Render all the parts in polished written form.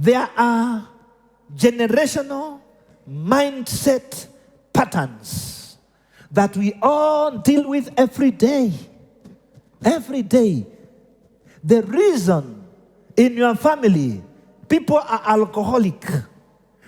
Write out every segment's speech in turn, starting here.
there are generational mindset patterns that we all deal with every day. Every day. The reason in your family people are alcoholic,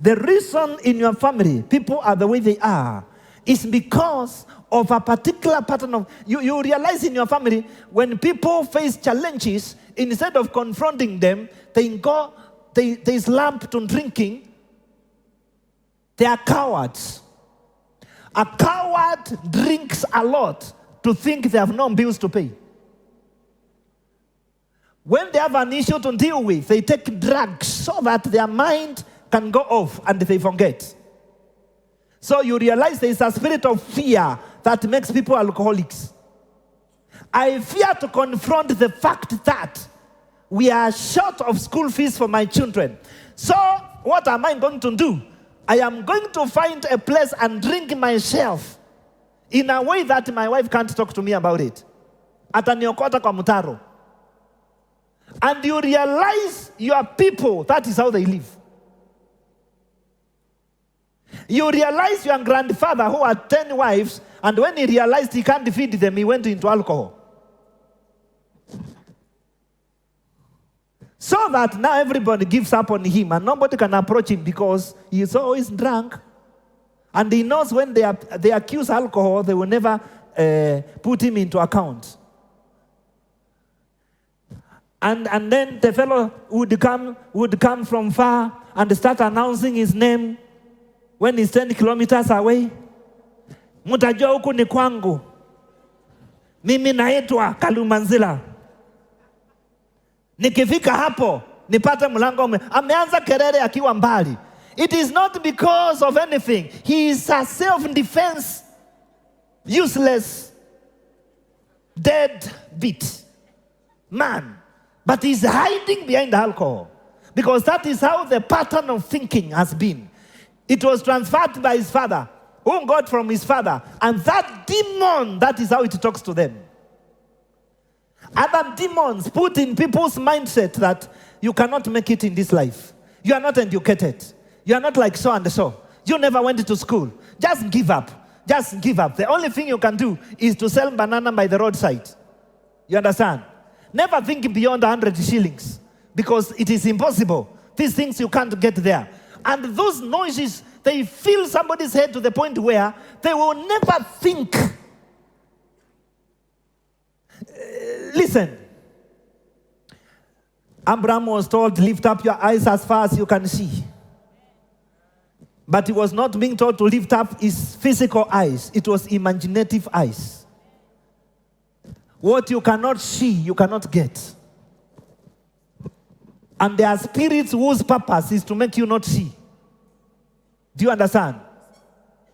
the reason in your family people are the way they are, is because of a particular pattern of, you realize in your family, when people face challenges, instead of confronting them, they slump to drinking. They are cowards. A coward drinks a lot to think they have no bills to pay. When they have an issue to deal with, they take drugs so that their mind can go off and they forget. So you realize there is a spirit of fear that makes people alcoholics. I fear to confront the fact that we are short of school fees for my children. So what am I going to do? I am going to find a place and drink myself in a way that my wife can't talk to me about it. Ataniokota kwa mutaro. And you realize your people, that is how they live. You realize your grandfather who had 10 wives, and when he realized he can't feed them, he went into alcohol. So that now everybody gives up on him and nobody can approach him because he is always drunk. And he knows when they accuse alcohol, they will never put him into account. And then the fellow would come from far and start announcing his name when he's 10 kilometers away. Mutajua huku ni kwangu. Mimi naitwa Kalumanzila. Nikifika hapo, nipate mlango ameanza kelele akiwa mbali. It is not because of anything. He is a self-defense, useless, deadbeat man. But he's hiding behind alcohol. Because that is how the pattern of thinking has been. It was transferred by his father, whom got from his father. And that demon, that is how it talks to them. Other demons put in people's mindset that you cannot make it in this life. You are not educated. You are not like so and so. You never went to school. Just give up. Just give up. The only thing you can do is to sell banana by the roadside. You understand? Never think beyond 100 shillings because it is impossible. These things you can't get there. And those noises, they fill somebody's head to the point where they will never think. Listen. Abraham was told, lift up your eyes as far as you can see. But he was not being told to lift up his physical eyes. It was imaginative eyes. What you cannot see, you cannot get. And there are spirits whose purpose is to make you not see. Do you understand?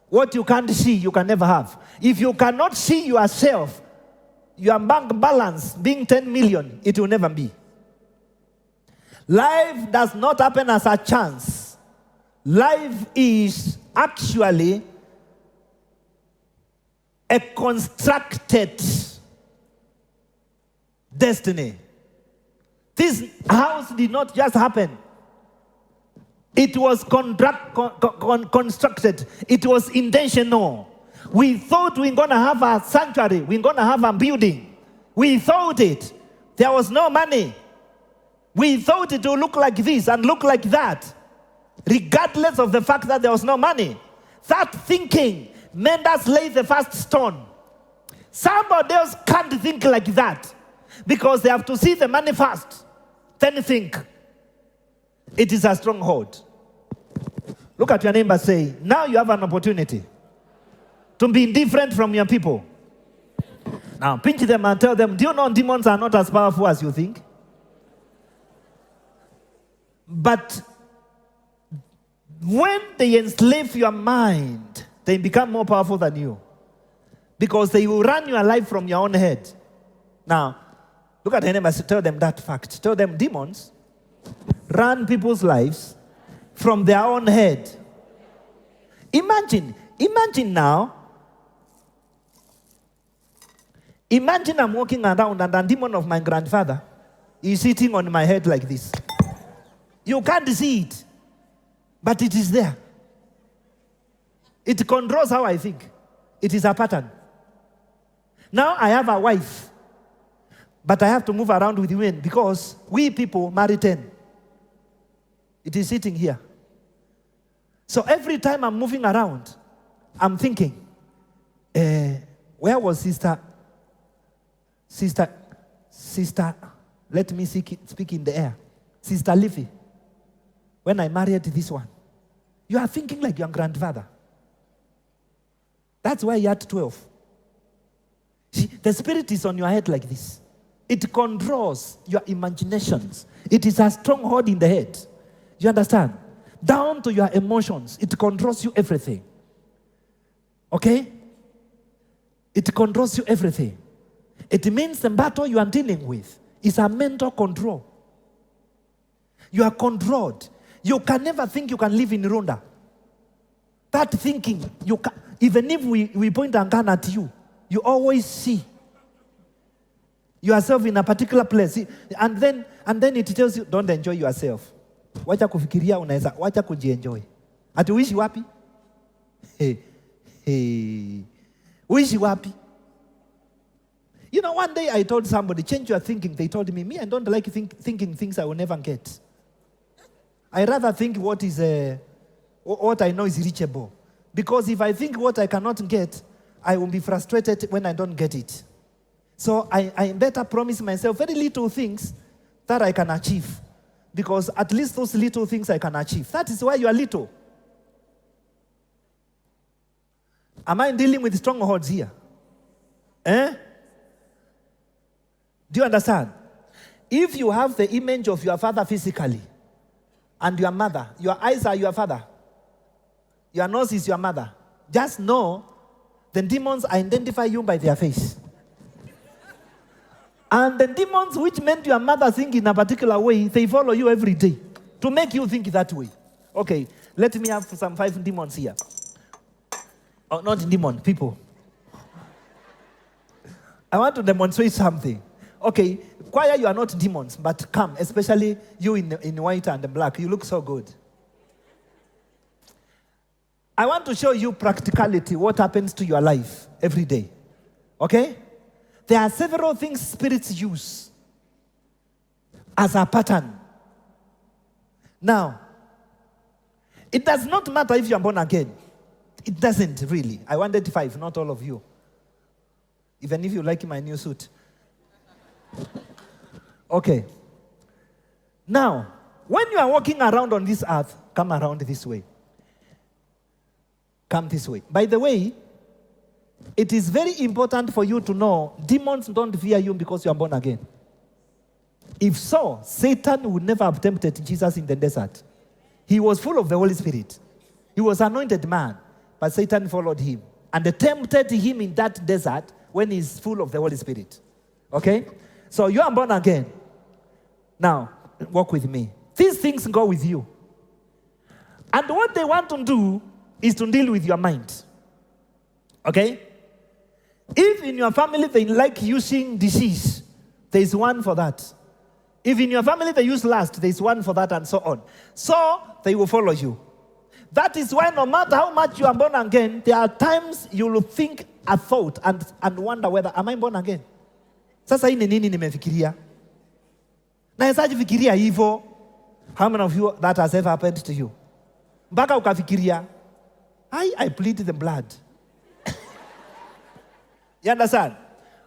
What you can't see, you can never have. If you cannot see yourself, your bank balance being 10 million, it will never be. Life does not happen as a chance. Life is actually a constructed destiny. This house did not just happen. It was constructed. It was intentional. We thought we were going to have a sanctuary. We were going to have a building. We thought it. There was no money. We thought it would look like this and look like that, regardless of the fact that there was no money. That thinking made us lay the first stone. Somebody else can't think like that because they have to see the money first, then think. It is a stronghold. Look at your neighbor, say, now you have an opportunity to be different from your people. Now, pinch them and tell them, do you know demons are not as powerful as you think? But when they enslave your mind, they become more powerful than you. Because they will run your life from your own head. Now, look at your neighbor, tell them that fact. Tell them demons run people's lives from their own head. Imagine now. Imagine I'm walking around and a demon of my grandfather is sitting on my head like this. You can't see it, but it is there. It controls how I think. It is a pattern. Now I have a wife, but I have to move around with women because we people marry 10. It is sitting here. So every time I'm moving around, I'm thinking, where was sister, let me speak in the air. Sister Livy, when I married this one. You are thinking like your grandfather. That's why you're at 12. See, the spirit is on your head like this. It controls your imaginations. It is a stronghold in the head. You understand? Down to your emotions. It controls you everything. Okay? It controls you everything. It means the battle you are dealing with is a mental control. You are controlled. You can never think you can live in Rwanda. That thinking, even if we point a gun at you, you always see yourself in a particular place. And then it tells you, don't enjoy yourself. Wacha kufikiria unaweza, wacha kujienjoy. Ati uishi wapi? Uishi wapi? You know, one day I told somebody, change your thinking. They told me, I don't like thinking things I will never get. I rather think what I know is reachable. Because if I think what I cannot get, I will be frustrated when I don't get it. So I better promise myself very little things that I can achieve. Because at least those little things I can achieve. That is why you are little. Am I dealing with strongholds here? Do you understand? If you have the image of your father physically, and your mother, your eyes are your father, your nose is your mother, just know the demons identify you by their face. And the demons which meant your mother think in a particular way, they follow you every day to make you think that way. Okay, let me have some 5 demons here. Oh, not demons, people. I want to demonstrate something. Okay, choir, you are not demons, but come, especially you in white and black. You look so good. I want to show you practicality, what happens to your life every day. Okay? There are several things spirits use as a pattern. Now, it does not matter if you are born again. It doesn't really. I wanted 5, not all of you. Even if you like my new suit. Okay. Now, when you are walking around on this earth, come around this way. Come this way. By the way, it is very important for you to know demons don't fear you because you are born again. If so, Satan would never have tempted Jesus in the desert. He was full of the Holy Spirit. He was an anointed man, but Satan followed him and tempted him in that desert when he's full of the Holy Spirit. Okay? So you are born again. Now, walk with me. These things go with you. And what they want to do is to deal with your mind. Okay? If in your family they like using disease, there is one for that. If in your family they use lust, there is one for that, and so on. So they will follow you. That is why no matter how much you are born again, there are times you will think a thought and wonder whether, am I born again? Sasa hii ni nini nimefikiria? Nawezaje fikiria hivyo? How many of you that has ever happened to you? Mpaka ukafikiria, I plead the blood. You understand?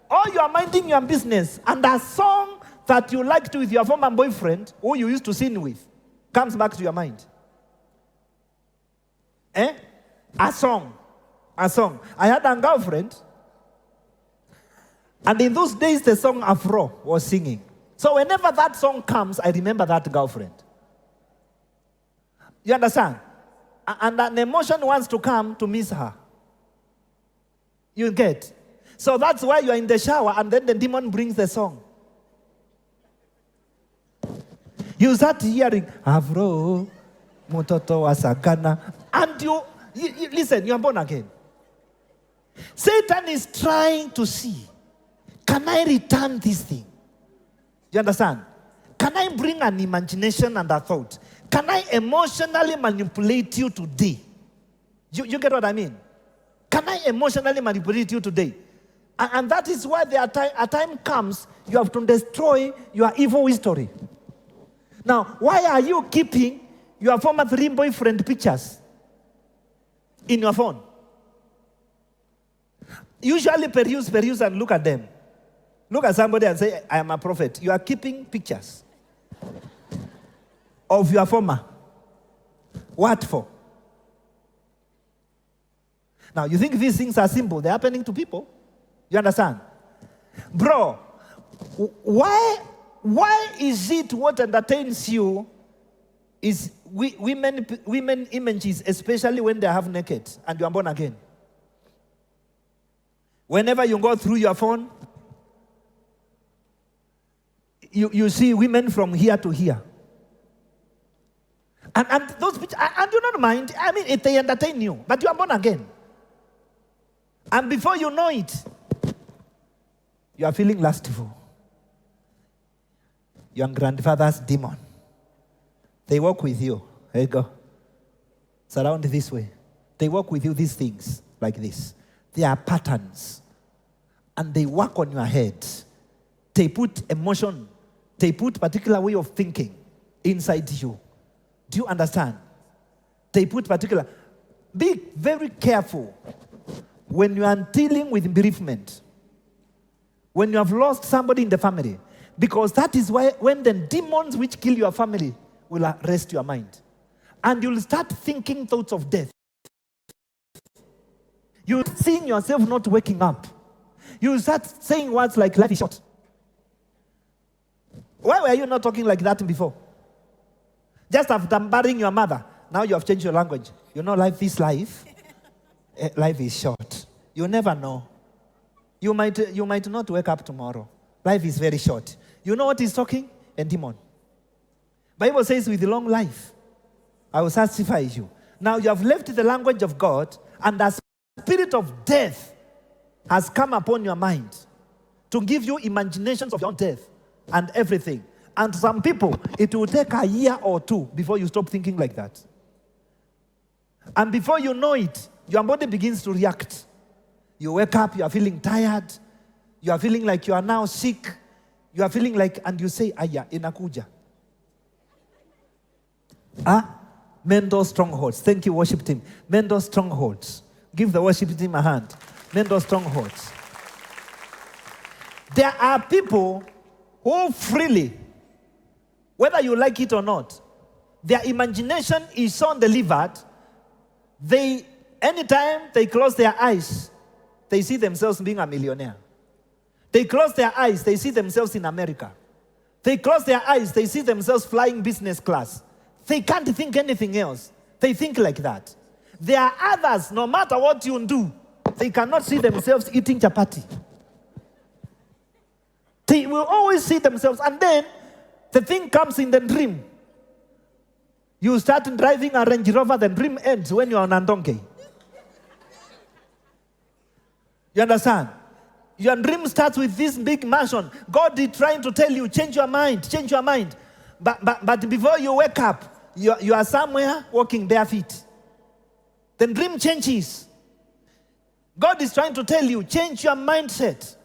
Or you are minding your business and a song that you liked with your former boyfriend who you used to sin with comes back to your mind. A song. I had a girlfriend, and in those days the song Afro was singing. So whenever that song comes, I remember that girlfriend. You understand? And an emotion wants to come to miss her. You get? So that's why you are in the shower and then the demon brings the song. You start hearing, Afro, Mutoto Wasagana, and you listen, you are born again. Satan is trying to see, can I return this thing? You understand? Can I bring an imagination and a thought? can I emotionally manipulate you today? You get what I mean? Can I emotionally manipulate you today? And that is why a time comes, you have to destroy your evil history. Now, why are you keeping your former 3 boyfriend pictures in your phone? Usually peruse and look at them. Look at somebody and say, I am a prophet. You are keeping pictures of your former. What for? Now, you think these things are simple. They're happening to people. You understand? Bro, why is it what entertains you is women images, especially when they have naked and you are born again? Whenever you go through your phone, you see women from here to here. And those pictures, I do not mind. I mean, they entertain you, but you are born again. And before you know it, you are feeling lustful. Your grandfather's demon. They walk with you. There you go. Surround this way. They walk with you these things like this. They are patterns. And they work on your head. They put emotion. They put particular way of thinking inside you. Do you understand? They put particular. Be very careful when you are dealing with bereavement. When you have lost somebody in the family. Because that is why when the demons which kill your family will arrest your mind. And you'll start thinking thoughts of death. You're seeing yourself not waking up. You start saying words like life is short. Why were you not talking like that before? Just after burying your mother, now you have changed your language. You know life is life. Life is short. You never know. You might not wake up tomorrow. Life is very short. You know what he's talking? A demon. Bible says with long life, I will satisfy you. Now you have left the language of God, and the spirit of death has come upon your mind to give you imaginations of your own death and everything. And some people, it will take a year or two before you stop thinking like that. And before you know it, your body begins to react. You wake up, you are feeling tired. You are feeling like you are now sick. You are feeling like, and you say, aya, inakuja. Mental strongholds. Thank you, worship team. Mental strongholds. Give the worship team a hand. Mental strongholds. There are people who freely, whether you like it or not, their imagination is so delivered, anytime they close their eyes, they see themselves being a millionaire. They close their eyes, they see themselves in America. They close their eyes, they see themselves flying business class. They can't think anything else. They think like that. There are others, no matter what you do, they cannot see themselves eating chapati. They will always see themselves, and then the thing comes in the dream. You start driving a Range Rover, the dream ends when you're on a donkey. You understand? Your dream starts with this big mansion. God is trying to tell you, change your mind, change your mind. But before you wake up, you are somewhere walking bare feet. The dream changes. God is trying to tell you, change your mindset.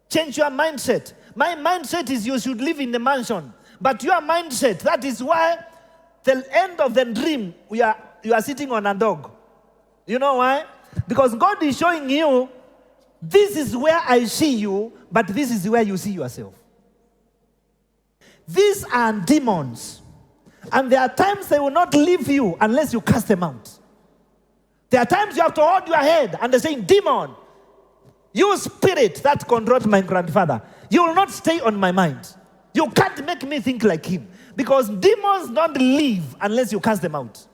Change your mindset. My mindset is you should live in the mansion. But your mindset, that is why the end of the dream, you are sitting on a dog. You know why? Because God is showing you, this is where I see you, but this is where you see yourself. These are demons. And there are times they will not leave you unless you cast them out. There are times you have to hold your head and they're saying, demon, you spirit that controlled my grandfather, you will not stay on my mind. You can't make me think like him. Because demons don't leave unless you cast them out.